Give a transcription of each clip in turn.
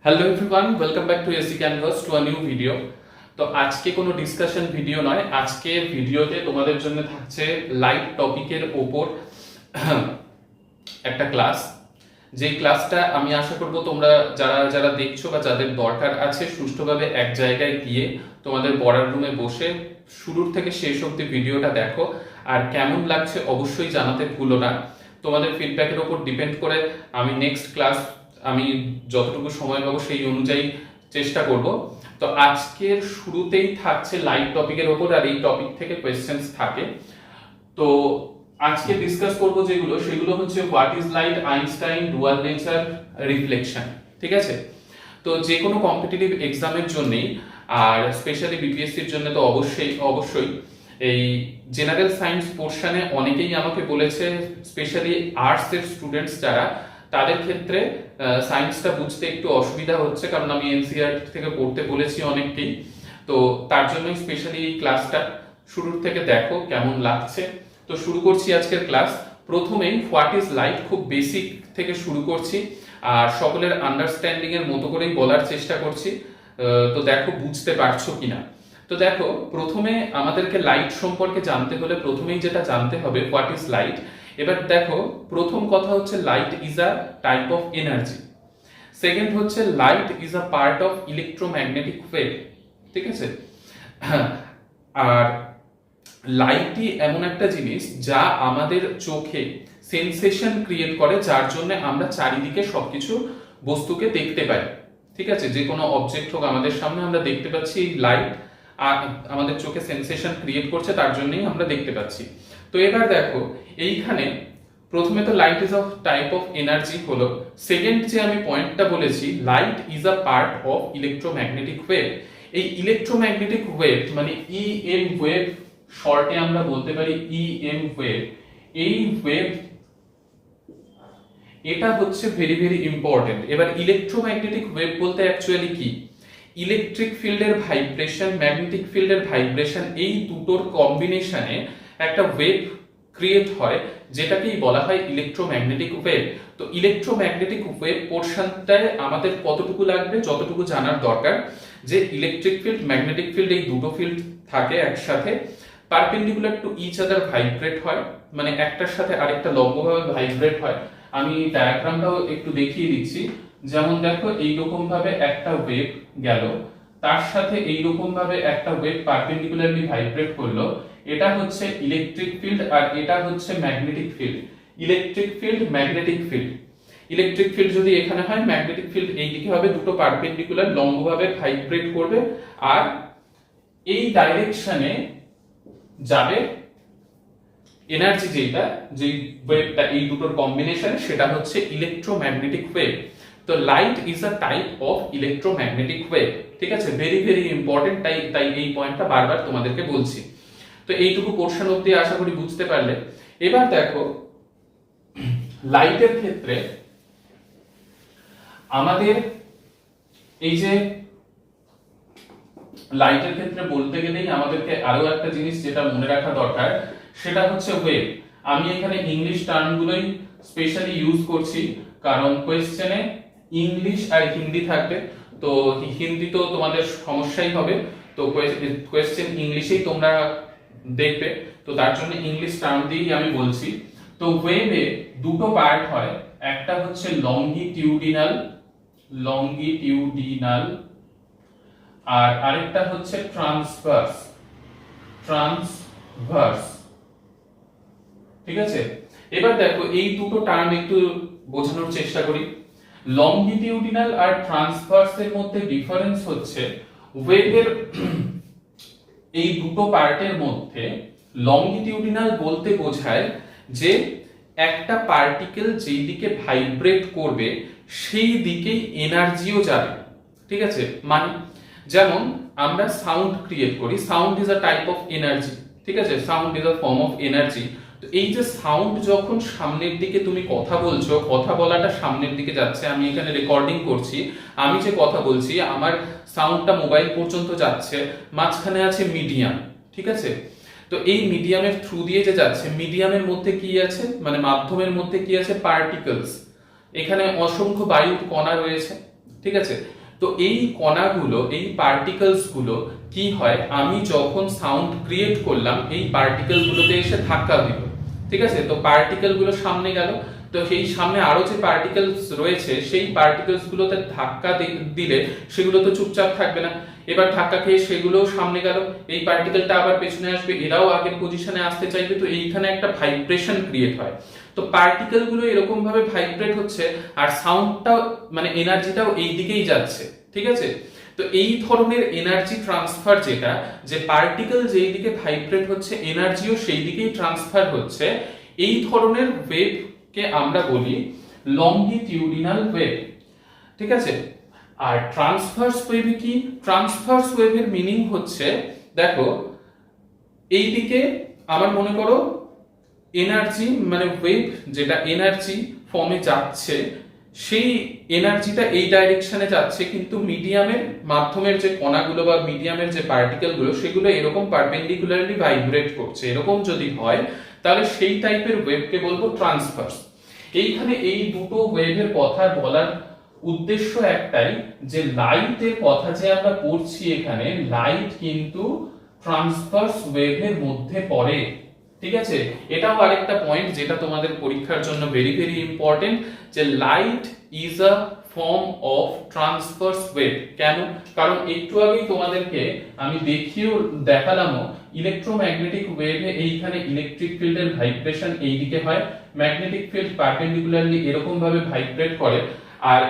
Hello everyone, welcome back to AC canvas to a new video. তো আজকে কোনো discussion video নয়, আজকে ভিডিওতে তোমাদের জন্য থাকছে লাইট টপিকের ওপর একটা ক্লাস। যেই ক্লাসটা আমি আশা করব তোমরা যারা যারা দেখছো বা যাদের দরকার আছে সুষ্ঠুভাবে এক জায়গায় গিয়ে তোমাদের পড়ার রুমে বসে শুরুর থেকে শেষ অবধি ভিডিওটা দেখো, আর কেমন লাগছে অবশ্যই জানাতে ভুলো না। তোমাদের ফিডব্যাকের ওপর ডিপেন্ড করে আমি নেক্সট ক্লাস আমি যতটুকু সময় পাবো সেই অনুযায়ী চেষ্টা করব। তো আজকের শুরুতেই থাকছে লাইট টপিকের ওপর, আর এই টপিক থেকে কোয়েশ্চেন্স থাকে। তো আজকে ডিসকাস করব যেগুলো, সেগুলো হচ্ছে what is light, Einstein, dual nature, reflection. ঠিক আছে? তো যে কোনো কম্পিটিটিভ এক্সামের জন্যই, আর স্পেশালি বিপিএসসির জন্য তো অবশ্যই অবশ্যই এই জেনারেল সায়েন্স পোর্শনে অনেকেই আমাকে বলেছে, স্পেশালি আর্টস এর স্টুডেন্টস যারা, তাদের ক্ষেত্রে সায়েন্সটা বুঝতে একটু অসুবিধা হচ্ছে, কারণ আমি এনসিইআরটি থেকে পড়তে বলেছি অনেককেই। তো তার জন্যই স্পেশালি এই ক্লাসটা শুরুর থেকে দেখো কেমন লাগছে। তো শুরু করছি আজকের ক্লাস। প্রথমেই হোয়াট ইজ লাইট, খুব বেসিক থেকে শুরু করছি, আর সকলের আন্ডারস্ট্যান্ডিং এর মতো করেই বলার চেষ্টা করছি। তো দেখো বুঝতে পারছো কিনা। তো দেখো, প্রথমে আমাদেরকে লাইট সম্পর্কে জানতে হলে প্রথমেই যেটা জানতে হবে হোয়াট ইজ লাইট। এবার দেখো, প্রথম কথা হচ্ছে light is a type of energy. Second হচ্ছে light is a part of electromagnetic wave. ঠিক আছে? আর লাইটই এমন একটা জিনিস যা আমাদের চোখে সেন্সেশন ক্রিয়েট করে, যার জন্য আমরা চারিদিকে সবকিছু বস্তুকে দেখতে পাই। ঠিক আছে? যে কোনো অবজেক্ট হোক আমাদের সামনে, আমরা দেখতে পাচ্ছি এই লাইট আমাদের চোখে সেন্সেশন ক্রিয়েট করছে, তার জন্যই আমরা দেখতে পাচ্ছি। তো এবার দেখো, এইখানে প্রথমে তো light is a type of energy হলো। সেকেন্ড যে আমি পয়েন্টটা বলেছি, light is a part of electromagnetic wave. এই ইলেকট্রোম্যাগনেটিক ওয়েভ মানে ইএম ওয়েভ, শর্টে আমরা বলতে পারি ইএম ওয়েভ। এই ওয়েভ, এটা হচ্ছে ভেরি ভেরি ইম্পর্টেন্ট। এবার ইলেকট্রোম্যাগনেটিক ওয়েভ বলতে অ্যাকচুয়ালি কি? ইলেকট্রিক ফিল্ডের ভাইব্রেশন, ম্যাগনেটিক ফিল্ডের ভাইব্রেশন, এই দুটোর কম্বিনেশনে একটা ওয়েভ ক্রিয়েট হয়, যেটাকেই বলা হয় ইলেকট্রোম্যাগনেটিক ওয়েভ। তো ইলেকট্রোম্যাগনেটিক ওয়েভ পোর্শনটায় আমাদের কতটুকু লাগবে, যতটুকু জানার দরকার যে ইলেকট্রিক ফিল্ড, ম্যাগনেটিক ফিল্ড, এই দুটো ফিল্ড থাকে একসাথে, perpendicular to each other vibrate হয়, মানে একটার সাথে আরেকটা লম্বভাবে ভাইব্রেট হয়। আমি ডায়াগ্রামটাও একটু দেখিয়ে দিচ্ছি। যেমন দেখো, এইরকম ভাবে একটা ওয়েভ গেল, তার সাথে এইরকম ভাবে একটা ওয়েভ পারপেন্ডিকুলারলি ভাইব্রেট করলো। এটা হচ্ছে ইলেকট্রিক ফিল্ড, আর এটা হচ্ছে magnetic field. Electric field, magnetic field. Electric field যদি এখানে হয়, ম্যাগনেটিক ফিল্ড এইদিকে হবে, দুটো পারপেন্ডিকুলার লম্বভাবে ভাইব্রেট করবে, আর এই ডাইরেকশনে যাবে এনার্জি, যেটা যেই ওয়েভটা এই দুটোর কম্বিনেশন, সেটা হচ্ছে ইলেকট্রোম্যাগনেটিক ওয়েভ। তো light is a type of electromagnetic wave. ঠিক আছে? ভেরি ভেরি ইম্পর্টেন্ট, তাই এই পয়েন্টটা বারবার তোমাদেরকে বলছি। তো এইটুকু পোর্শন অবধি আশা করি বুঝতে পারলে। এবার দেখো, লাইটের ক্ষেত্রে আমাদের এই যে লাইটের ক্ষেত্রে বলতে গেলেই আমাদেরকে আরো একটা জিনিস যেটা মনে রাখা দরকার, সেটা হচ্ছে ওয়েভ। আমি এখানে ইংলিশ টার্মগুলোই স্পেশালি ইউজ করছি, কারণ কোয়েশ্চেনে ইংলিশ আর হিন্দি থাকবে। তো হিন্দি তো তোমাদের সমস্যাই হবে, তো কোয়েশ্চেন ইংলিশেই তোমরা দেখবে, তো তার জন্য ইংলিশ টার্ম দিয়েই আমি বলছি। তো ওয়েভে দুটো পার্ট হয়, একটা হচ্ছে লংগিটিউডিনাল, লংগিটিউডিনাল, আর আরেকটা হচ্ছে ট্রান্সভার্স, ট্রান্সভার্স। ঠিক আছে? এবার দেখো, এই দুটো টার্ম একটু বোঝানোর চেষ্টা করি। লংগিটিউডিনাল আর ট্রান্সভার্স এর মধ্যে ডিফারেন্স হচ্ছে, ওয়েভের এই দুটো পার্টের মধ্যে লংগিটিউডিনাল বলতে বোঝায় যে একটা পার্টিকেল যেই দিকে ভাইব্রেট করবে সেই দিকেই এনার্জিও যাবে। ঠিক আছে? মানে যেমন আমরা সাউন্ড ক্রিয়েট করি, sound is a type of energy. ঠিক আছে? Sound is a form of energy. তো এই যে সাউন্ড, যখন সামনের দিকে তুমি কথা বলছো, কথা বলাটা সামনের দিকে যাচ্ছে, আমি এখানে রেকর্ডিং করছি, আমি যে কথা বলছি আমার সাউন্ডটা মোবাইল পর্যন্ত যাচ্ছে, মাঝখানে আছে মিডিয়াম। ঠিক আছে? তো এই মিডিয়ামের থ্রু দিয়ে যে যাচ্ছে, মিডিয়ামের মধ্যে কি আছে, মানে মাধ্যমের মধ্যে কি আছে, পার্টিকেলস। এখানে অসংখ্য বায়ুর কণা রয়েছে। ঠিক ঠিক আছে? তো এই কণাগুলো, এই পার্টিকেলস গুলো কি হয়, আমি যখন সাউন্ড ক্রিয়েট করলাম এই পার্টিকেল গুলোতে এসে ধাক্কা দিল, ঠিক আছে? তো পার্টিকেল গুলো সামনে গেল, তো সেই সামনে আরো যে পার্টিকেলস রয়েছে সেই পার্টিকেলস গুলোতে ধাক্কা দিলে সেগুলো তো চুপচাপ থাকবে না, এবার ধাক্কা খেয়ে সেগুলো সামনে গেল, এই পার্টিকেলটা আবার পেছনে আসবে, এরাও আগের পজিশনে আসতে চাইবে, তো এইখানে একটা ভাইব্রেশন ক্রিয়েট হয়। তো পার্টিকেল গুলো এরকম ভাবে ভাইব্রেট হচ্ছে আর সাউন্ডটাও মানে এনার্জিটাও এই দিকেই যাচ্ছে, ঠিক আছে? তো এই ধরনের এনার্জি ট্রান্সফার যেটা, যে পার্টিকেল যেই দিকে ভাইব্রেট হচ্ছে এনার্জিও সেই দিকেই ট্রান্সফার হচ্ছে, এই ধরনের ওয়েভ কে আমরা বলি লংগিটিউডিনাল ওয়েভ, ঠিক আছে? আর ট্রান্সভার্স ওয়েভ কি? ট্রান্সভার্স ওয়েভের মিনিং হচ্ছে, দেখো এইদিকে আমার মনে করো এনার্জি মানে ওয়েভ যেটা এনার্জি ফর্মে যাচ্ছে, সেই এনার্জিটা এই ডাইরেকশনে যাচ্ছে, কিন্তু মিডিয়ামের মাধ্যমের যে কণাগুলো বা মিডিয়ামের যে পার্টিকেল গুলো সেগুলো এরকম পারপেন্ডিকুলারলি ভাইব্রেট করছে, এরকম যদি হয় তাহলে সেই টাইপের ওয়েভকে বলবো ট্রান্সভার্স। এইখানে এই দুটো ওয়েভের কথা বলার উদ্দেশ্য একটাই, যে লাইটের কথা যে আমরা পড়ছি এখানে, লাইট কিন্তু ট্রান্সভার্স ওয়েভের মধ্যে পড়ে, ঠিক আছে? এটাও আরেকটা পয়েন্ট যেটা তোমাদের পরীক্ষার জন্য ভেরি ভেরি ইম্পর্টেন্ট, যে light is a form of transverse wave. কেন? কারণ একটু আগেই তোমাদেরকে আমি দেখালামও ইলেকট্রোম্যাগনেটিক ওয়েভে এইখানে ইলেকট্রিক ফিল্ডের ভাইব্রেশন এই দিকে হয়, ম্যাগনেটিক ফিল্ড পারপেন্ডিকুলারলি এরকম ভাবে ভাইব্রেট করে, আর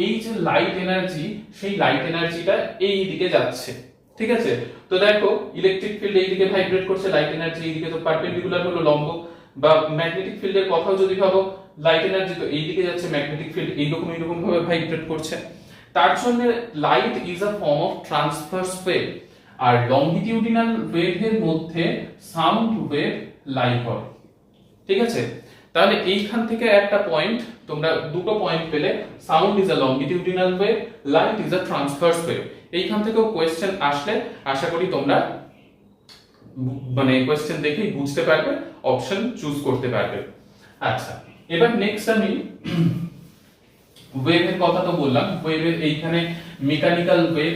এই যে লাইট এনার্জি, সেই লাইট এনার্জিটা এই দিকে যাচ্ছে, ঠিক আছে? তো দেখো ইলেকট্রিক ফিল্ড এই দিকে ভাইব্রেট করছে, লাইট এনার্জি এই দিকে, তো পারপেন্ডিকুলার হলো লম্ব। বা ম্যাগনেটিক ফিল্ডের কথাও যদি ভাবো, লাইট এনার্জি তো এই দিকে যাচ্ছে, ম্যাগনেটিক ফিল্ড এইরকম ভাবে ভাইব্রেট করছে, তার জন্য light is a form of transverse wave. আর লংগিটিউডিনাল ওয়েভের মধ্যে সাউন্ড ওয়েভ লাই করে, ঠিক আছে? তাহলে এইখান থেকে একটা পয়েন্ট, তোমরা দুটো পয়েন্ট পেলে, sound is a longitudinal wave, light is a transverse wave. এইখান থেকেও কোয়েশ্চেন আসলে আশা করি তোমরা মানে কোয়েশ্চেন দেখেই বুঝতে পারবে, অপশন চুজ করতে পারবে। আচ্ছা, এবার নেক্সট আমি ওয়েভের কথা তো বললাম, ওয়েভের এইখানে মেকানিক্যাল ওয়েভ,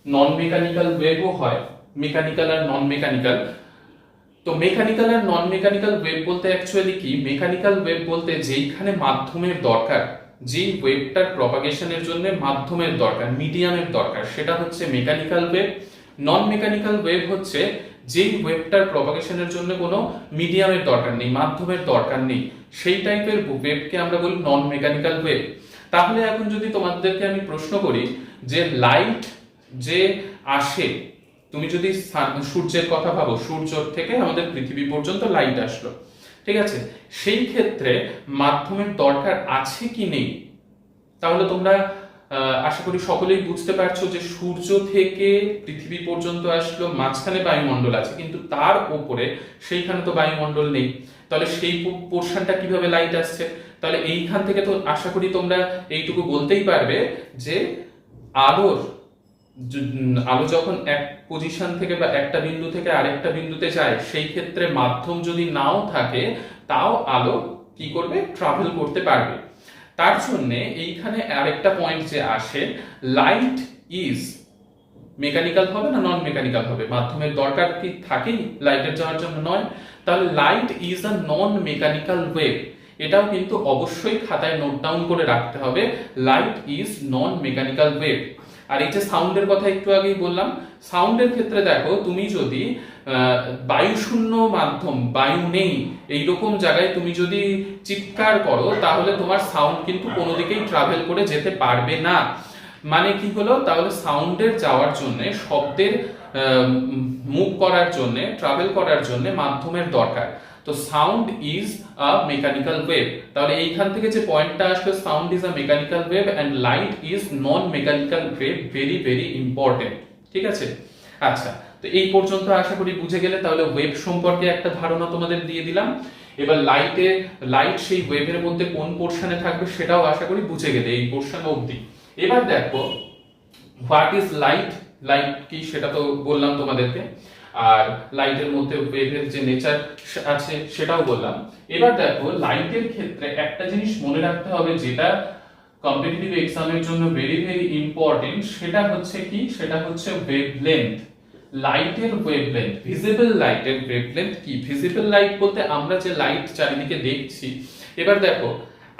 নন মেকানিক্যাল ওয়েভও হয়, মেকানিক্যাল আর নন মেকানিক্যাল। তো মেকানিক্যাল আর নন মেকানিক্যাল ওয়েভ বলতে অ্যাকচুয়ালি কি? মেকানিক্যাল ওয়েভ বলতে যেইখানে মাধ্যমের দরকার, যেই ওয়েভটার প্রপাগেশনের জন্য মাধ্যমের দরকার, মিডিয়ামের দরকার, সেটা হচ্ছে মেকানিক্যাল ওয়েভ। নন মেকানিক্যাল ওয়েভ হচ্ছে যেই ওয়েভটার প্রপাগেশনের জন্য কোনো মিডিয়ামের দরকার নেই, মাধ্যমের দরকার নেই, সেই টাইপের ওয়েভকে আমরা বলি নন মেকানিক্যাল ওয়েভ। তাহলে এখন যদি তোমাদেরকে আমি প্রশ্ন করি যে লাইট যে আসে, তুমি যদি সূর্যের কথা ভাবো, সূর্য থেকে আমাদের পৃথিবী পর্যন্ত লাইট আসলো, ঠিক আছে? সেই ক্ষেত্রে মাধ্যমের দরকার আছে কি নেই? তাহলে তোমরা আশা করি সকলেই বুঝতে পারছো যে সূর্য থেকে পৃথিবী পর্যন্ত আসলো, মাঝখানে বায়ুমণ্ডল আছে, কিন্তু তার উপরে সেইখানে তো বায়ুমণ্ডল নেই, তাহলে সেই পোরশনটা কিভাবে লাইট আসছে? তাহলে এইখান থেকে তো আশা করি তোমরা এইটুকু বলতেই পারবে যে আলো যখন এক পজিশন থেকে বা একটা বিন্দু থেকে আরেকটা বিন্দুতে যায়, সেই ক্ষেত্রে মাধ্যম যদি নাও থাকে তাও আলো কি করবে? ট্রাভেল করতে পারবে। তার জন্য এইখানে আরেকটা পয়েন্ট যে আসে, লাইট ইজ মেকানিক্যাল হবে না নন মেকানিক্যাল হবে? মাধ্যমের দরকার কি থাকেই লাইটের যাওয়ার জন্য? নয়। তাহলে light is a non mechanical wave, এটাও কিন্তু অবশ্যই খাতায় নোট ডাউন করে রাখতে হবে, light is non mechanical wave. আর এই যে সাউন্ডের কথা একটু আগেই বললাম, সাউন্ডের ক্ষেত্রে দেখো, তুমি যদি বায়ুশূন্য মাধ্যম, বায়ু নেই এইরকম জায়গায় তুমি যদি চিৎকার করো, তাহলে তোমার সাউন্ড কিন্তু কোনো দিকেই ট্রাভেল করে যেতে পারবে না। মানে কি হলো? তাহলে সাউন্ডের যাওয়ার জন্য, শব্দের মুভ করার জন্য, ট্রাভেল করার জন্য মাধ্যমের দরকার। তো sound is a mechanical wave. তাহলে এইখান থেকে যে পয়েন্টটা আসলো, sound is a mechanical wave and light is non mechanical wave, very very important, ঠিক আছে? আচ্ছা, তো এই পর্যন্ত আশা করি বুঝে গেলে। তাহলে ওয়েভ সম্পর্কে একটা ধারণা তোমাদের দিয়ে দিলাম। এবার লাইট সেই ওয়েভের মধ্যে কোন পোরশনে থাকবে সেটাও আশা করি বুঝে গেলে এই পোরশন অবধি। এবার দেখো হোয়াট ইজ লাইট, লাইট কি সেটা তো বললাম তোমাদেরকে, আর লাইটের মধ্যে ওয়েভের যে নেচার আছে সেটাও বললাম। এবার দেখো লাইটের ক্ষেত্রে একটা জিনিস মনে রাখতে হবে, যেটা কম্পিটিটিভ এক্সামের জন্য ভেরি ভেরি ইম্পর্টেন্ট, সেটা হচ্ছে কি, সেটা হচ্ছে ওয়েভলেন্থ, লাইটের ওয়েভলেন্থ। ভিজিবল লাইটের ওয়েভলেন্থ কি? ভিজিবল লাইট বলতে আমরা যে লাইট চারিদিকে দেখছি। এবার দেখো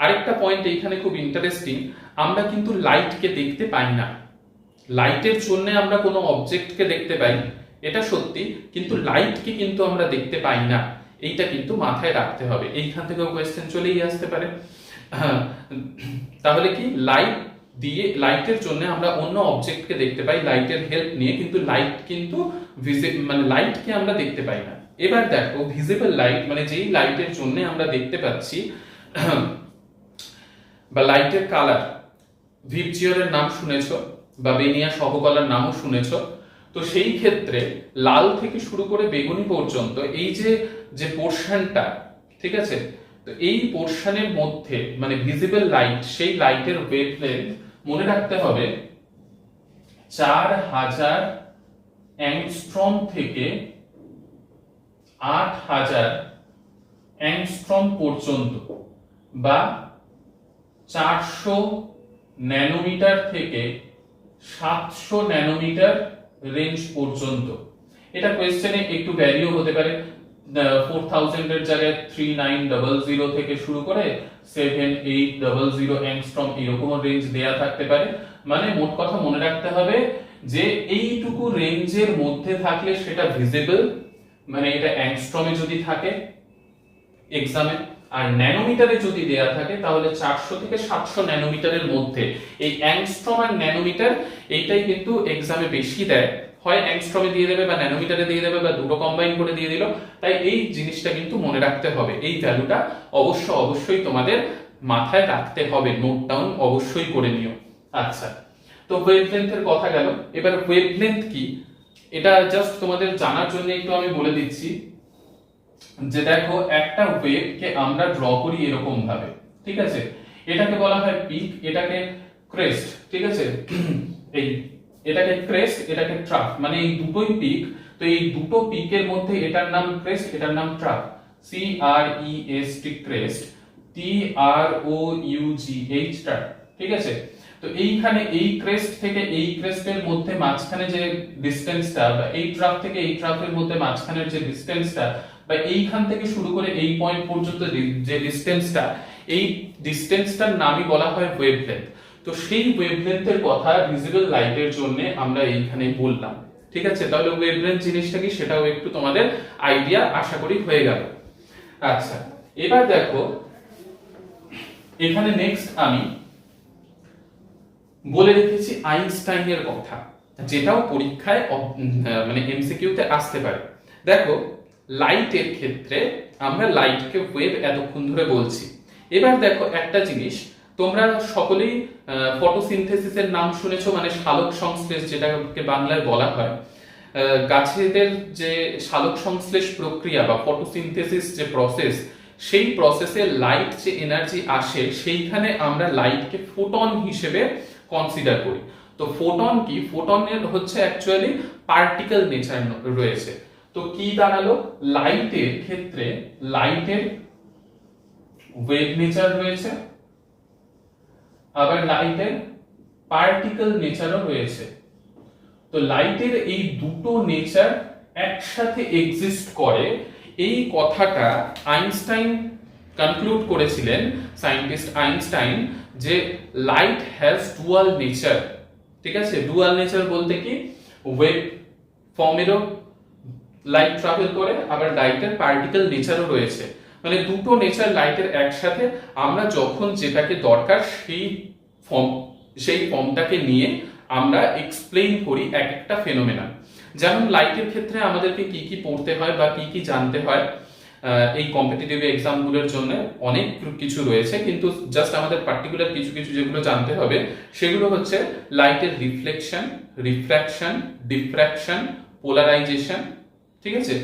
আরেকটা পয়েন্ট এইখানে খুব ইন্টারেস্টিং, আমরা কিন্তু লাইটকে দেখতে পাই না। লাইটের জন্য আমরা কোনো অবজেক্টকে দেখতে পাই, এটা সত্যি, কিন্তু লাইটকে কিন্তু আমরা দেখতে পাই না। এইটা কিন্তু মাথায় রাখতে হবে, এইখান থেকেও কোয়েশ্চেন চলেই আসতে পারে। তাহলে কি, লাইট দিয়ে, লাইটের জন্য আমরা অন্য অবজেক্টকে দেখতে পাই লাইটের হেল্প নিয়ে, কিন্তু লাইট কিন্তু মানে লাইটকে আমরা দেখতে পাই না। এবার দেখো ভিজিবল লাইট মানে যেই লাইটের জন্য আমরা দেখতে পাচ্ছি বা লাইটের কালার, ভিপজিওরের নাম শুনেছো বা বেনিয়া সহকলার নামও শুনেছো। তো সেই ক্ষেত্রে লাল থেকে শুরু করে বেগুনি পর্যন্ত এই যে পোর্শনটা, ঠিক আছে, তো এই পোর্শনের মধ্যে মানে ভিজিবল লাইট, সেই লাইটের ওয়েভলেন্থ মনে রাখতে হবে 4000 অ্যাংস্ট্রম থেকে 8000 অ্যাংস্ট্রম পর্যন্ত, বা 400 ন্যানোমিটার থেকে 700 ন্যানোমিটার রেঞ্জ পর্যন্ত। এটা কোয়েশ্চেনে একটু ভ্যারিও হতে পারে, 4000 এর জায়গায় 3900 থেকে শুরু করে 7800 অ্যাংস্ট্রম এরকম রেঞ্জ দেয়া থাকতে পারে। মানে মোট কথা মনে রাখতে হবে যে এইটুকু রেঞ্জের মধ্যে থাকলে সেটা ভিজিবল, মানে এটা অ্যাংস্ট্রমে যদি থাকে এক্সামে, আর ন্যানোমিটারে যদি দেয়া থাকে তাহলে 400 থেকে 700 ন্যানোমিটারের মধ্যে। এই অ্যাংস্ট্রম আর ন্যানোমিটার এইটাই কিন্তু এক্সামে বেশি দেয়, হয় অ্যাংস্ট্রমে দিয়ে দেবে বা ন্যানোমিটারে দিয়ে দেবে বা দুটো কম্বাইন করে দিয়ে দিল। তাই এই জিনিসটা কিন্তু মনে রাখতে হবে, এই ভ্যালুটা অবশ্যই তোমাদের মাথায় রাখতে হবে, নোট ডাউন অবশ্যই করে নিও। আচ্ছা, তো ওয়েভলেন্থের কথা গেল, এবার ওয়েভলেন্থ কি এটা জাস্ট তোমাদের জানার জন্য একটু আমি বলে দিচ্ছি যে দেখো একটা ওয়েভকে আমরা ড্র করি এরকম ভাবে, ঠিক আছে, এটাকে বলা হয় পিক, এটাকে ক্রেস্ট, ঠিক আছে, এই এটাকে ক্রেস্ট, এটাকে ট্রাফ, মানে এই দুটোই পিক। তো এই দুটো পিকের মধ্যে এটার নাম ক্রেস্ট, এটার নাম trough, CREST crest, TROUGH trough, ঠিক আছে। তো এইখানে এই ক্রেস্ট থেকে এই ক্রেস্টের মধ্যে মাঝখানে যে ডিসটেন্সটা, বা এই ট্রাফ থেকে এই ট্রাফের মধ্যে মাঝখানের যে ডিসটেন্সটা, বা এইখান থেকে শুরু করে এই পয়েন্ট পর্যন্ত যে ডিসটেন্সটা, এই ডিসটেন্সটার নামই বলা হয় ওয়েভলেন্থ। তো সেই ওয়েভলেন্থের কথা ভিজিবল লাইটের জন্য আমরা এইখানে বললাম, ঠিক আছে। তাহলে ওয়েভলেন্থ জিনিসটা কি সেটাও একটু তোমাদের আইডিয়া আশা করি হয়ে গেল। আচ্ছা, এবার দেখো এখানে নেক্সট আমি বলে রেখেছি আইনস্টাইনের কথা, যেটাও পরীক্ষায় মানে এমসিকিউতে আসতে পারে। দেখো লাইটের ক্ষেত্রে আমরা লাইটকে ওয়েভ এতক্ষণ ধরে বলছি। এবার দেখো একটা জিনিস, তোমরা সকলেই ফটোসিনথেসিসের নাম শুনেছো, মানে সালোক সংশ্লেষ যেটাকে বাংলায় বলা হয়। গাছেদের যে সালোক সংশ্লেষ প্রক্রিয়া বা ফটোসিনথেসিস যে প্রসেস, সেই প্রসেসে লাইট যে এনার্জি আসে সেইখানে আমরা লাইটকে ফোটন হিসেবে কনসিডার করি। তো ফোটন কি? ফোটনের হচ্ছে অ্যাকচুয়ালি পার্টিকেল নেচার রয়েছে। তো কি দাঁড়ালো, লাইটের ক্ষেত্রে লাইটের ওয়েভ নেচার রয়েছে, আবার লাইটের পার্টিকেল নেচারও রয়েছে। তো লাইটের এই দুটো নেচার একসাথে এক্সিস্ট করে, এই কথাটা আইনস্টাইন কনক্লুড করেছিলেন, সায়েন্টিস্ট আইনস্টাইন, যে লাইট হ্যাজ ডুয়াল নেচার, ঠিক আছে। ডুয়াল নেচার বলতে কি, ওয়েভ ফর্মেরও লাইট ট্রাভেল করে, আবার লাইটের পার্টিকেল নেচারও রয়েছে, মানে দুটো নেচার লাইটের একসাথে। আমরা যখন যেটাকে দরকার সেই ফর্মটাকে নিয়ে আমরা এক্সপ্লেইন করি এক একটা ফেনোমেনা। যেমন লাইটের ক্ষেত্রে আমাদেরকে কি কি পড়তে হয় বা কি কি জানতে হয়, এই কম্পিটিটিভ এক্সামগুলোর জন্য অনেক কিছু রয়েছে, কিন্তু জাস্ট আমাদের পার্টিকুলার কিছু কিছু যেগুলো জানতে হবে সেগুলো হচ্ছে লাইটের রিফ্লেকশন, রিফ্র্যাকশন, ডিফ্র্যাকশন, পোলারাইজেশন, ঠিক আছে।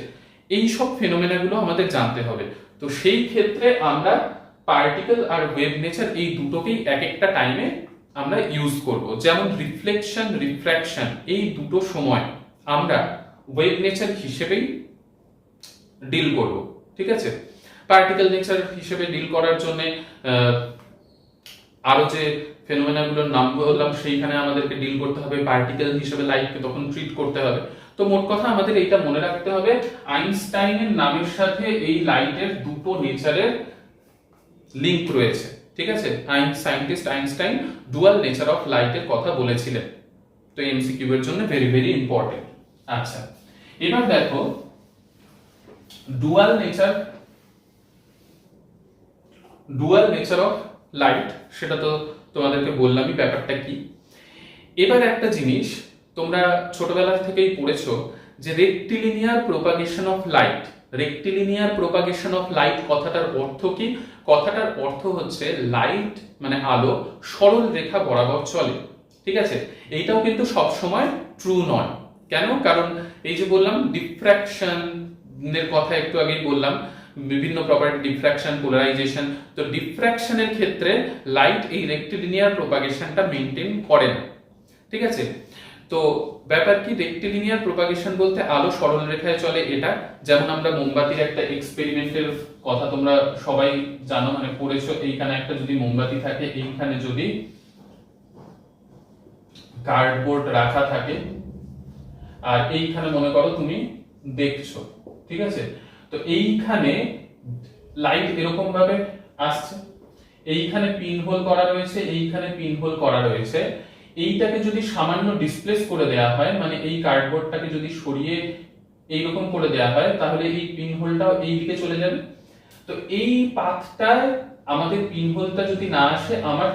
এই সব ফেনোমেনাগুলো আমাদের জানতে হবে। তো সেই ক্ষেত্রে আমরা পার্টিকেল আর ওয়েভ নেচার এই দুটোকেই এক একটা টাইমে আমরা ইউজ করব। যেমন রিফ্লেকশন, রিফ্র্যাকশন, এই দুটো সময় আমরা ওয়েভ নেচার হিসেবেই ডিল করব, ঠিক আছে। পার্টিকেল নেচার হিসেবে ডিল করার জন্য আরো যে ফেনোমেনাগুলোর নাম বললাম, সেইখানে আমাদেরকে ডিল করতে হবে, পার্টিকেল হিসেবে লাইটকে তখন ট্রিট করতে হবে। তো মোট কথা আমাদের এইটা মনে রাখতে হবে, আইনস্টাইনের নামের সাথে এই লাইটের দুটো নেচারের লিংক রয়েছে, ঠিক আছে। Scientist Einstein dual nature of লাইটের কথা বলেছিলেন। তো এমসিকিউ এর জন্য ভেরি ভেরি ইম্পর্টেন্ট। আচ্ছা, এবার দেখো ডুয়াল নেচার অফ লাইট, সেটা তো তোমাদেরকে বললামই ব্যাপারটা কি। এবার একটা জিনিস তোমরা ছোটবেলা থেকেই পড়েছো যে rectilinear propagation of light. Rectilinear propagation of light কথাটার অর্থ কি? কথাটার অর্থ হচ্ছে লাইট মানে আলো সরল রেখা বরাবর চলে, ঠিক আছে। এইটাও কিন্তু সব সময় ট্রু নয়। কেন? কারণ এই যে বললাম ডিফ্র্যাকশন এর কথা একটু আগেই বললাম, বিভিন্ন প্রপার্টি, ডিফ্র্যাকশন, পোলারাইজেশন। তো ডিফ্র্যাকশনের ক্ষেত্রে লাইট এই রেক্টিলিনিয়ার প্রোপাগেশনটা মেইনটেইন করে না, ঠিক আছে। তো ব্যাপার কি, রেক্টিলিনিয়ার প্রোপাগেশন বলতে আলো সরল রেখায় চলে এটা। যেমন আমরা মোমবাতির একটা এক্সপেরিমেন্টের কথা তোমরা সবাই জানো, মানে পড়েছো। এইখানে একটা যদি মোমবাতি থাকে, এইখানে যদি কার্ডবোর্ড রাখা থাকে, আর এইখানে মনে করো তুমি দেখছো, ঠিক আছে। তো এইখানে লাইট এরকম ভাবে আসছে, এইখানে পিন হোল করা রয়েছে, এইখানে পিন হোল করা রয়েছে। এইটাকে যদি সামান্য ডিসপ্লেস করে দেয়া হয়, মানে এই কার্ডবোর্ডটাকে যদি সরিয়ে এইরকম করে দেয়া হয়, তাহলে এই পিন হোলটাও এই দিকে চলে যাবে। তো এই পাথটায় আমাদের পিন হোলটা যদি না আসে, আমার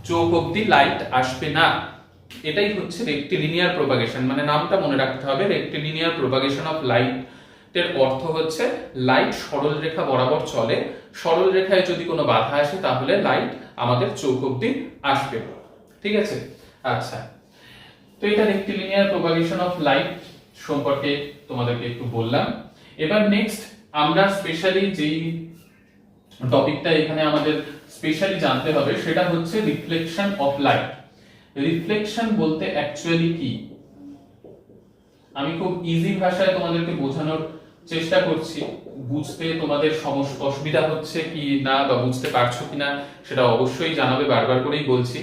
চোখ অবধি লাইট আসবে না। এটাই হচ্ছে রেক্টিলিনিয়ার প্রোপাগেশন, মানে নামটা মনে রাখতে হবে, রেক্টিলিনিয়ার প্রোপাগেশন অফ লাইট এর অর্থ হচ্ছে লাইট সরল রেখা বরাবর চলে। সরল রেখায় যদি কোনো বাধা আসে, তাহলে লাইট আমাদের চোখ অবধি আসবে, ঠিক আছে। আচ্ছা, তো এটা রেক্টিলিনিয়ার প্রোপাগেশন অফ লাইট সম্পর্কে তোমাদেরকে একটু বললাম। এবার নেক্সট আমরা স্পেশালি যেই টপিকটা এখানে আমাদের স্পেশালি জানতে হবে, সেটা হচ্ছে রিফ্লেকশন অফ লাইট। রিফ্লেকশন বলতে অ্যাকচুয়ালি কি? আমি খুব ইজি ভাষায় তোমাদেরকে বোঝানোর চেষ্টা করছি। বুঝতে তোমাদের অসুবিধা হচ্ছে কি না, বা বুঝতে পারছো কিনা সেটা অবশ্যই জানাবে, বারবার করেই বলছি।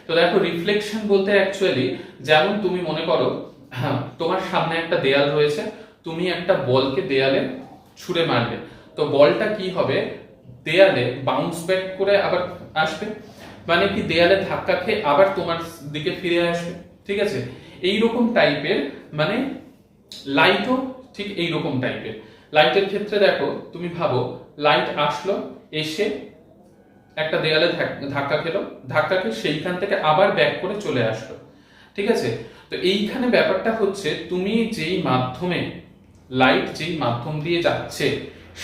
তো দেখো, রিফ্লেকশন বলতে অ্যাকচুয়ালি যেমন তুমি মনে করো তোমার সামনে একটা দেয়াল রয়েছে, তুমি একটা বলকে দেয়ালে ছুঁড়ে মারলে, তো বলটা কি হবে, দেয়ালে বাউন্স ব্যাক করে আবার আসবে, মানে কি দেয়ালে ধাক্কা খেয়ে আবার তোমার দিকে ফিরে আসবে, ঠিক আছে। এইরকম টাইপের, মানে লাইটও ঠিক এইরকম টাইপের। লাইটের ক্ষেত্রে দেখো, তুমি ভাবো লাইট আসলো, এসে একটা দেয়ালে ধাক্কা খেলো, ধাক্কা খেয়ে সেইখান থেকে আবার ব্যাক করে চলে আসলো, ঠিক আছে। তো এইখানে ব্যাপারটা হচ্ছে, তুমি যেই মাধ্যমে লাইট যেই মাধ্যম দিয়ে যাচ্ছে,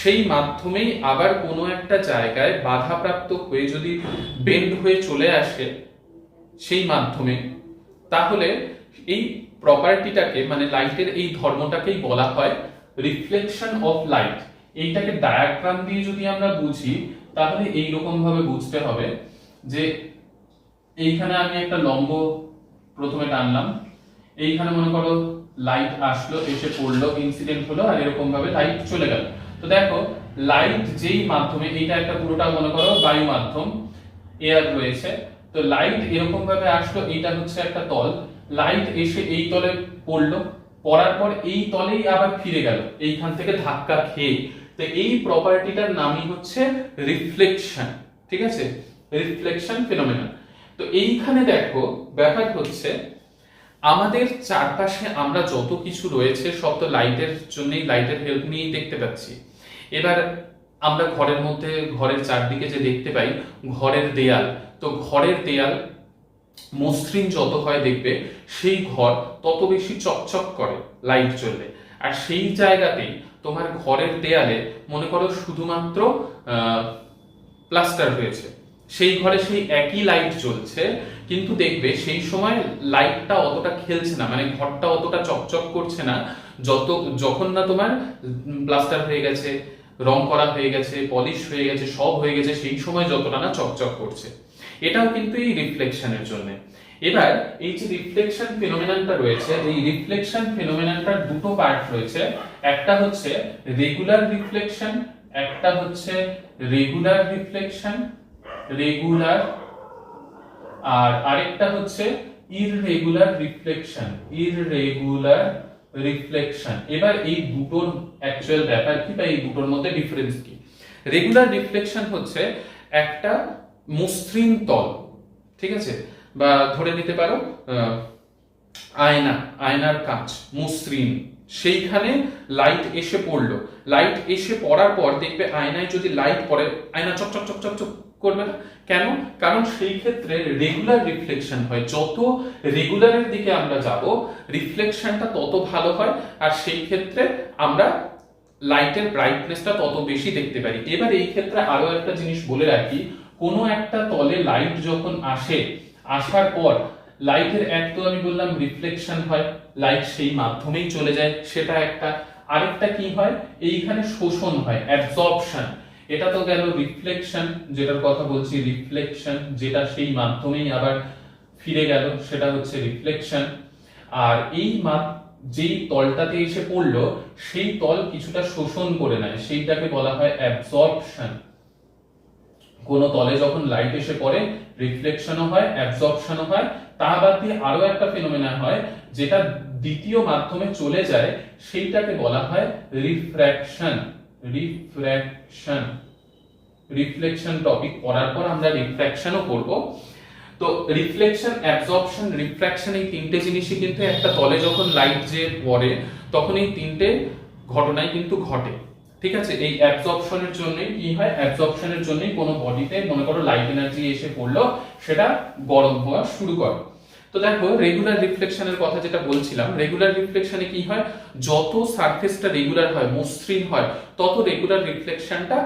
সেই মাধ্যমেই আবার কোনো একটা জায়গায় বাধাপ্রাপ্ত হয়ে যদি বেন্ড হয়ে চলে আসে সেই মাধ্যমে, তাহলে এই প্রপার্টিটাকে, মানে লাইটের এই ধর্মটাকেই বলা হয় রিফ্লেকশন অফ লাইট। এইটাকে ডায়াগ্রাম দিয়ে যদি আমরা বুঝি, তাহলে এইরকম ভাবে বুঝতে হবে যে এইখানে আমি একটা লম্ব প্রথমে টানলাম, এইখানে মনে করো লাইট আসলো, এসে পড়লো, ইনসিডেন্ট হলো, আর এরকম ভাবে লাইট চলে গেল। তো দেখো, লাইট যেই মাধ্যমে, এইটা একটা পুরোটা মনে করো বায়ু মাধ্যম, এয়ার রয়েছে। তো লাইট এরকম ভাবে আসলো, এইটা হচ্ছে একটা তল, লাইট এসে এই তলে পড়লো, পড়ার পর এই তলেই আবার ফিরে গেল এইখান থেকে ধাক্কা খেয়ে। তো এই প্রপার্টিটার নামই হচ্ছে রিফ্লেকশন, ঠিক আছে, রিফ্লেকশন ফিনোমেনন। তো এইখানে দেখো, ব্যাপার হচ্ছে আমাদের চারপাশে আমরা যত কিছু রয়েছে সব তো লাইটের জন্যই, লাইটের হেল্প নিয়েই দেখতে পাচ্ছি। এবার আমরা ঘরের মধ্যে, ঘরের চারদিকে যে দেখতে পাই ঘরের দেয়াল, তো ঘরের দেয়াল মসৃণ যত হয় দেখবে, সেই ঘর তত বেশি চকচক করে লাইট জ্বললে। আর সেই জায়গাতেই তোমার ঘরের দেয়ালে মনে করো শুধুমাত্র প্লাস্টার হয়েছে, সেই ঘরে সেই একই লাইট জ্বলছে, কিন্তু দেখবে সেই সময় লাইটটা অতটা খেলছে না, মানে ঘরটা অতটা চকচক করছে না, যখন না তোমার প্লাস্টার হয়ে গেছে, রং করা হয়ে গেছে, পলিশ হয়ে গেছে, সব হয়ে গেছে, সেই সময় যতটা না চকচক করছে। এটাও কিন্তু এই রিফ্লেকশনের জন্য। এবার এই যে রিফ্লেকশন ফিনোমেননটা রয়েছে, এই রিফ্লেকশন ফিনোমেননটার দুটো পার্ট রয়েছে, একটা হচ্ছে রেগুলার রিফ্লেকশন, একটা হচ্ছে রেগুলার রিফ্লেকশন, রেগুলার আর আরেকটা হচ্ছে ইররেগুলার রিফ্লেকশন। ইররেগুলার রিফ্লেকশন, এবার এই দুটোর অ্যাকচুয়াল ব্যাপার কি বা এই দুটোর মধ্যে ডিফারেন্স কি? রেগুলার রিফ্লেকশন হচ্ছে একটা মসৃণ তল, ঠিক আছে, বা ধরে নিতে পারো আয়না, আয়নার কাঁচ মসৃণ, সেইখানে লাইট এসে পড়লো, লাইট এসে পড়ার পর দেখবে আয়নায় যদি লাইট পড়ে আয়না চকচক চকচক চক করবে না, কেন? কারণ সেই ক্ষেত্রে রেগুলার রিফ্লেকশন হয়। যত রেগুলারের দিকে আমরা যাব রিফ্লেকশনটা তত ভালো হয়, আর সেই ক্ষেত্রে আমরা লাইটের ব্রাইটনেসটা তত বেশি দেখতে পারি। এবার এই ক্ষেত্রে আরো একটা জিনিস বলে রাখি, কোনো একটা তলে লাইট যখন আসে, আসার পর লাইটের এক তো আমি বললাম রিফ্লেকশন হয়, লাইট সেই মাধ্যমেই চলে যায়, সেটা একটা। আরেকটা কি হয়, এইখানে শোষণ হয়, অ্যাবজর্পশন। এটা তো গেল রিফ্লেকশন, যেটার কথা বলছি রিফ্লেকশন, যেটা সেই মাধ্যমেই আবার ফিরে গেল, সেটা হচ্ছে রিফ্লেকশন। আর এই যেই তলটাতে এসে পড়লো সেই তল কিছুটা শোষণ করে নেয়, সেইটাকে বলা হয় অ্যাবজর্পশন। কোন তলে যখন লাইট এসে পড়ে রিফ্লেকশনও হয়, অ্যাবজর্পশনও হয়। তা বাদ দিয়ে আরো একটা ফিনোমেনা হয় যেটা দ্বিতীয় মাধ্যমে চলে যায়, সেইটাকে বলা হয় রিফ্র্যাকশন। রিফ্র্যাকশন, রিফ্লেকশন টপিক পড়ার পর আমরা রিফ্র্যাকশনও করব। তো রিফ্লেকশন, অ্যাবজর্পশন, রিফ্র্যাকশন এই তিনটে জিনিসই কিন্তু একটা তলে যখন লাইট যে পড়ে তখন এই তিনটে ঘটনাই কিন্তু ঘটে, ঠিক আছে। এই অ্যাবজর্পশনের জন্যই কি হয়, অ্যাবজর্পশনের জন্যই কোনো বডিতে মনে করো লাইট এনার্জি এসে পড়লো, সেটা গরম হওয়া শুরু করে। তো দেখো রেগুলার রিফ্লেকশনের কথা যেটা বলছিলাম, রেগুলার রিফ্লেকশনে কি হয়, যত সারফেসটা রেগুলার হয়, মসৃণ হয়, তত রেগুলার রিফ্লেকশনটা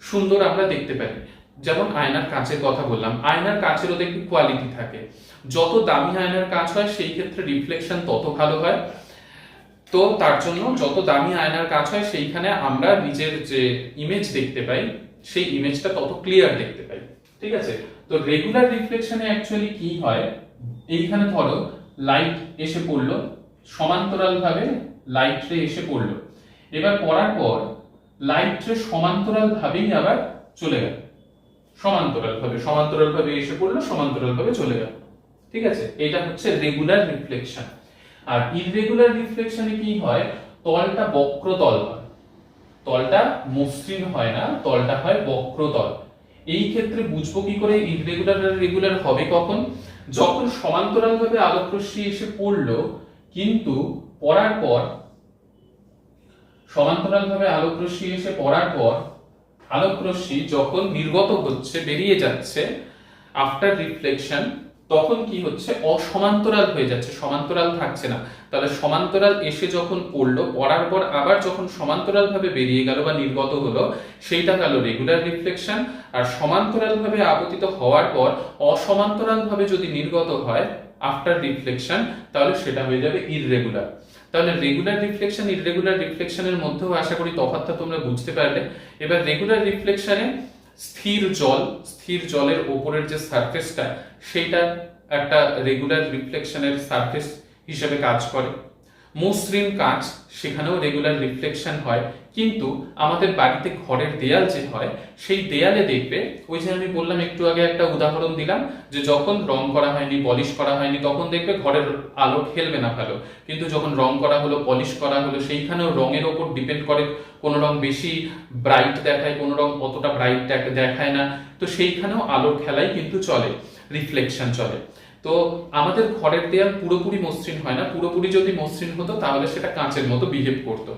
সুন্দর আমরা দেখতে পাই। যেমন আয়নার কাঁচের কথা বললাম, আয়নার কাঁচেরও দেখবি কোয়ালিটি থাকে, যত দামি আয়নার কাঁচ হয় সেই ক্ষেত্রে রিফ্লেকশন তত ভালো হয়। তো তার জন্য যত দামি আয়নার কাঁচ হয় সেইখানে আমরা নিজের যে ইমেজ দেখতে পাই সেই ইমেজটা তত ক্লিয়ার দেখতে পাই, ঠিক আছে। তো রেগুলার রিফ্লেকশনে অ্যাকচুয়ালি কি হয়, এইখানে ধরো লাইট এসে পড়লো, সমান্তরাল ভাবে লাইট রে এসে পড়লো, এবার পড়ার পর লাইট রে সমান্তরাল ভাবেই আবার চলে গেল, সমান্তরাল ভাবে এসে পড়লো, সমান্তরাল ভাবে চলে গেল, ঠিক আছে। এটা হচ্ছে রেগুলার রিফ্লেকশন। আর ইররেগুলার রিফ্লেকশনে কি হয়, তলটা বক্রতল হয়, তলটা মসৃণ হয় না, তলটা হয় বক্রতল। এই ক্ষেত্রে বুঝবো কি করে ইররেগুলার আর রেগুলার হবে কখন, যখন সমান্তরাল ভাবে আলোক রশ্মি এসে পড়লো, কিন্তু পড়ার পর সমান্তরাল ভাবে আলোক রশ্মি এসে পড়ার পর আলোক রশ্মি যখন নির্গত হচ্ছে, বেরিয়ে যাচ্ছে আফটার রিফ্লেকশন, তখন কি হচ্ছে, অসমান্তরাল হয়ে যাচ্ছে, সমান্তরাল থাকছে না। তাহলে সমান্তরাল এসে যখন পড়লো, পড়ার পর আবার যখন সমান্তরাল ভাবে বেরিয়ে গেল বা নির্গত হলো, সেইটা গেল রেগুলার রিফ্লেকশন। আর সমান্তরাল ভাবে আপতিত হওয়ার পর অসমান্তরাল ভাবে যদি নির্গত হয় আফটার রিফ্লেকশন, তাহলে সেটা হয়ে যাবে ইররেগুলার। তাহলে রেগুলার রিফ্লেকশন, ইররেগুলার রিফ্লেকশনের মধ্যেও আশা করি তফাৎটা তোমরা বুঝতে পারলে। এবার রেগুলার রিফ্লেকশনে স্থির জলের উপরের যে সারফেসটা, সেটা একটা রেগুলার রিফ্লেকশনের সারফেস হিসেবে কাজ করে। মসৃণ কাঁচ, সেখানেও রেগুলার রিফ্লেকশন হয়। কিন্তু আমাদের বাড়িতে ঘরের দেয়াল যে হয়, সেই দেয়ালে দেখবে, ওই যে আমি বললাম একটু আগে একটা উদাহরণ দিলাম, যে যখন রং করা হয়নি, পলিশ করা হয়নি, তখন দেখবে ঘরের আলো খেলবে না ভালো। কিন্তু যখন রং করা হলো, পলিশ করা হলো, সেইখানেও রঙের ওপর ডিপেন্ড করে, কোন রং বেশি ব্রাইট দেখায়, কোন রং অতটা ব্রাইট দেখায় না। তো সেইখানেও আলোর খেলাই কিন্তু চলে, রিফ্লেকশন চলে। তো আমাদের ঘরের দেয়াল পুরোপুরি মসৃণ হয় না, পুরোপুরি যদি মসৃণ হতো তাহলে সেটা কাঁচের মতো বিহেভ করতো।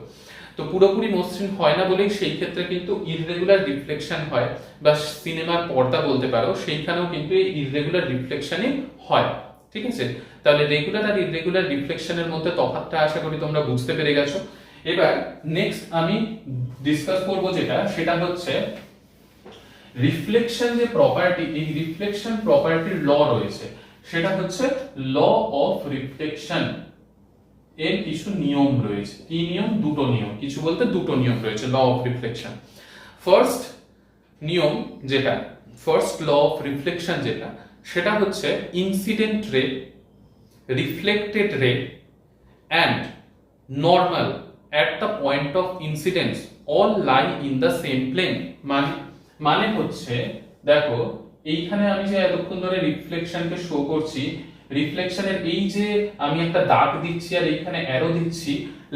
তো পুরোপুরি মসৃণ হয় না বলেই সেই ক্ষেত্রে কিন্তু ইররেগুলার রিফ্লেকশন হয়, বা সিনেমার পর্দা বলতে পারো, সেইখানেও কিন্তু এই ইররেগুলার রিফ্লেকশনই হয়, ঠিক আছে। তাহলে রেগুলার আর ইররেগুলার রিফ্লেকশনের মধ্যে তফাৎটা আশা করি তোমরা বুঝতে পেরে গেছো। এবার নেক্সট আমি ডিসকাস করব যেটা, সেটা হচ্ছে রিফ্লেকশন যে প্রপার্টি, এই রিফ্লেকশন প্রপার্টির ল রয়েছে, সেটা হচ্ছে ল অফ রিফ্লেকশন। এর কিছু নিয়ম রয়েছে। কি নিয়ম? দুটো নিয়ম, কিছু বলতে দুটো নিয়ম রয়েছে ল অফ রিফ্লেকশন। ফার্স্ট নিয়ম যেটা, ফার্স্ট ল অফ রিফ্লেকশন যেটা, সেটা হচ্ছে ইনসিডেন্ট রে, রিফ্লেক্টেড রে and normal at the point of incidence all lie in the same plane। মানে হচ্ছে দেখো, এইখানে আমি যে এতক্ষণ ধরে রিফ্লেকশনকে শো করছি, রিফ্লেকশনের এই যে আমি একটা দাগ দিচ্ছি আর এইখানে অ্যারো দিচ্ছি,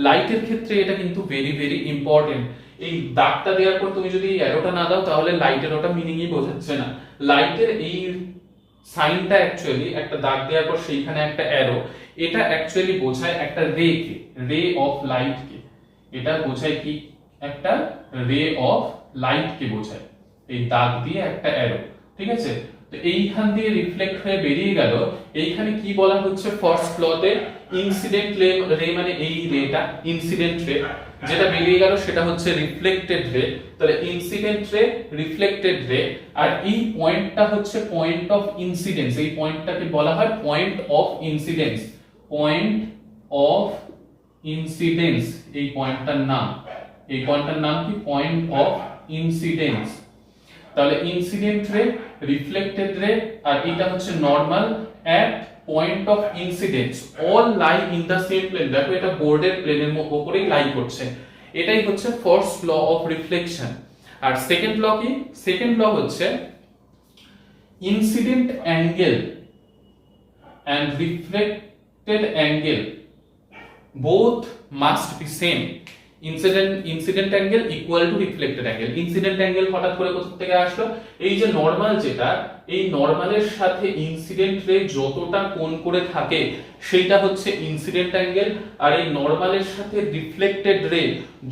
লাইটের ক্ষেত্রে এটা কিন্তু ভেরি ভেরি ইম্পর্টেন্ট। এই দাগটা দেওয়ার পর তুমি যদি এই অ্যারোটা না দাও তাহলে লাইটের ওটা মিনিংই বোঝাচ্ছে না। লাইটের এই সাইনটা অ্যাকচুয়ালি একটা দাগ দেওয়ার পর সেইখানে একটা অ্যারো, এটা অ্যাকচুয়ালি বোঝায় একটা রে কে, রে অফ লাইট কে। এটা বোঝায় কি, একটা রে অফ লাইট কে বোঝায় এই দাগ দিয়ে একটা অ্যারো। ঠিক আছে, তো এইখান দিয়ে রিফ্লেক্ট হয়ে বেরিয়ে গেল। এইখানে কি বলা হচ্ছে ফার্স্ট লতে, ইনসিডেন্ট রে মানে এই রেটা ইনসিডেন্ট রে, যেটা বেরিয়ে গেল সেটা হচ্ছে রিফ্লেক্টেড রে। তাহলে ইনসিডেন্ট রে, রিফ্লেক্টেড রে, আর এই পয়েন্টটা হচ্ছে পয়েন্ট অফ ইনসিডেন্স। এই পয়েন্টটাকে বলা হয় point of incidence, point of incidence. এই পয়েন্টটার নাম, এই পয়েন্টটার নাম কি, পয়েন্ট অফ ইনসিডেন্স। তাহলে ইনসিডেন্ট রে, রিফ্লেক্টেড রে, আর এটা হচ্ছে normal at point of incidence, all lie in the same plane. দেখো এটা বোর্ডের প্লেনের উপরেই লাই করছে। এটাই হচ্ছে ফার্স্ট ল অফ রিফ্লেকশন। আর সেকেন্ড ল কি, সেকেন্ড ল হচ্ছে incident angle and reflected angle both must be same. Incident angle equal to reflected angle. Incident angle হঠাৎ করে কোথা থেকে আসলো, এই যে নরমাল যেটা, এই নরমালের সাথে ইনসিডেন্ট রে যতটা কোণ করে থাকে সেটা হচ্ছে ইনসিডেন্ট অ্যাঙ্গেল, আর এই নরমালের সাথে রিফ্লেক্টেড রে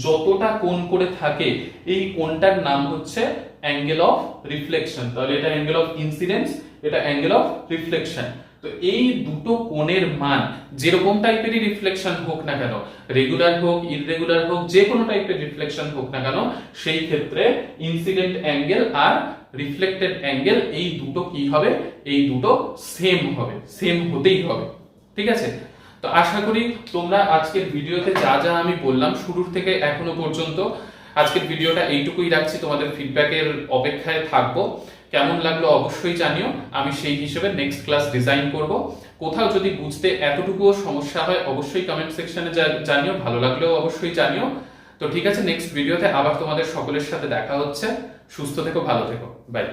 যতটা কোণ করে থাকে এই কোণটার নাম হচ্ছে অ্যাঙ্গেল অফ রিফ্লেকশন। তাহলে এটা অ্যাঙ্গেল অফ ইনসিডেন্স, এটা অ্যাঙ্গেল অফ রিফ্লেকশন। তো এই দুটো কোণের মান যেরকম টাইপেরই রিফ্লেকশন হোক না কেন, রেগুলার হোক ইররেগুলার হোক, যে কোনো টাইপের রিফ্লেকশন হোক না কেন, সেই ক্ষেত্রে ইনসিডেন্ট অ্যাঙ্গেল আর রিফ্লেক্টেড অ্যাঙ্গেল এই দুটো কি হবে, এই দুটো সেম হবে, সেম হতেই হবে। ঠিক আছে, তো আশা করি তোমরা আজকের ভিডিওতে যা যা আমি বললাম শুরুর থেকে এখনো পর্যন্ত, আজকের ভিডিওটা এইটুকুই রাখছি। তোমাদের ফিডব্যাকের অপেক্ষায় থাকবো। কেমন লাগলো অবশ্যই জানিও, আমি সেই হিসেবে নেক্সট ক্লাস ডিজাইন করব। কোথাও যদি বুঝতে এতটুকুও সমস্যা হয় অবশ্যই কমেন্ট সেকশনে জানিও, ভালো লাগলেও অবশ্যই জানিও। তো ঠিক আছে, নেক্সট ভিডিওতে আবার তোমাদের সকলের সাথে দেখা হচ্ছে। সুস্থ থেকো, ভালো থেকো, বাই।